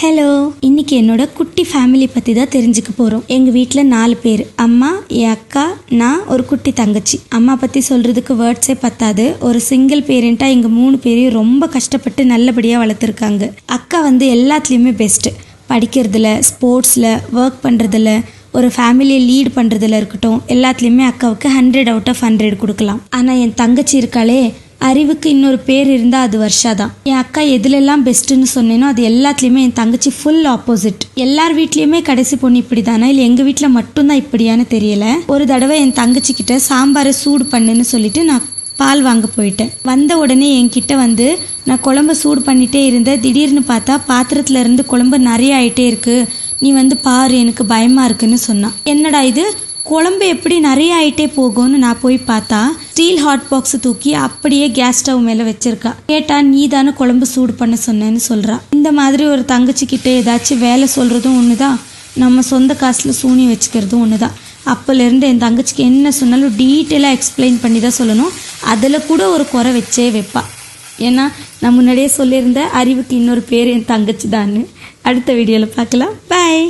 Hello, இன்னைக்கு என்னோட குட்டி ஃபேமிலி பற்றி தான் தெரிஞ்சுக்க போகிறோம். எங்கள் வீட்டில் 4 பேர். அம்மா, என் அக்கா, நான், ஒரு குட்டி தங்கச்சி. அம்மா பற்றி சொல்கிறதுக்கு வேர்ட்ஸே பத்தாது. ஒரு சிங்கிள் பேரண்ட்டாக எங்கள் 3 பேரையும் ரொம்ப கஷ்டப்பட்டு நல்லபடியாக வளர்த்துருக்காங்க. அக்கா எல்லாத்துலேயுமே பெஸ்ட்டு. படிக்கிறதுல, ஸ்போர்ட்ஸில், ஒர்க் பண்ணுறதுல, ஒரு ஃபேமிலியை லீட் பண்ணுறதுல இருக்கட்டும், எல்லாத்துலேயுமே அக்காவுக்கு 100 out of 100 கொடுக்கலாம். ஆனால் என் தங்கச்சி இருக்காளே, அறிவுக்கு இன்னொரு பேர் இருந்தால் அது வர்ஷா தான். என் அக்கா எதுலெல்லாம் பெஸ்ட்டுன்னு சொன்னேனோ அது எல்லாத்துலேயுமே என் தங்கச்சி ஃபுல் ஆப்போசிட். எல்லார் வீட்லேயுமே கடைசி பொண்ணு இப்படி தானே, இல்லை எங்கள் வீட்டில் மட்டும்தான் இப்படியான்னு தெரியலை. ஒரு தடவை என் தங்கச்சிக்கிட்ட சாம்பாரை சூடு பண்ணுன்னு சொல்லிட்டு நான் பால் வாங்க போயிட்டேன். வந்த உடனே என்கிட்ட நான் குழம்பு சூடு பண்ணிகிட்டே இருந்தேன். திடீர்னு பார்த்தா பாத்திரத்துல இருந்து குழம்பு நிறைய ஆகிட்டே இருக்கு, நீ பாரு, எனக்கு பயமாக இருக்குன்னு சொன்னான். என்னடா இது, குழம்பு எப்படி நிறைய ஆகிட்டே போகும்னு நான் போய் பார்த்தா ஸ்டீல் ஹாட் பாக்ஸ் தூக்கி அப்படியே கேஸ் ஸ்டவ் மேலே வச்சிருக்கா. கேட்டா, நீ தானே குழம்பு சூடு பண்ண சொன்னேன்னு சொல்கிறா. இந்த மாதிரி ஒரு தங்கச்சிக்கிட்ட ஏதாச்சும் வேலை சொல்கிறதும் ஒன்று தான், நம்ம சொந்த காசில் சூனி வச்சுக்கிறதும் ஒன்று தான். அப்போலேருந்து என் தங்கச்சிக்கு என்ன சொன்னாலும் டீட்டெயிலாக எக்ஸ்பிளைன் பண்ணி தான் சொல்லணும். அதில் கூட ஒரு குறை வச்சே வைப்பா. ஏன்னா நான் முன்னாடியே சொல்லியிருந்த அறிவுக்கு இன்னொரு பேர் என் தங்கச்சி தான்னு. அடுத்த வீடியோவில் பார்க்கலாம். பாய்.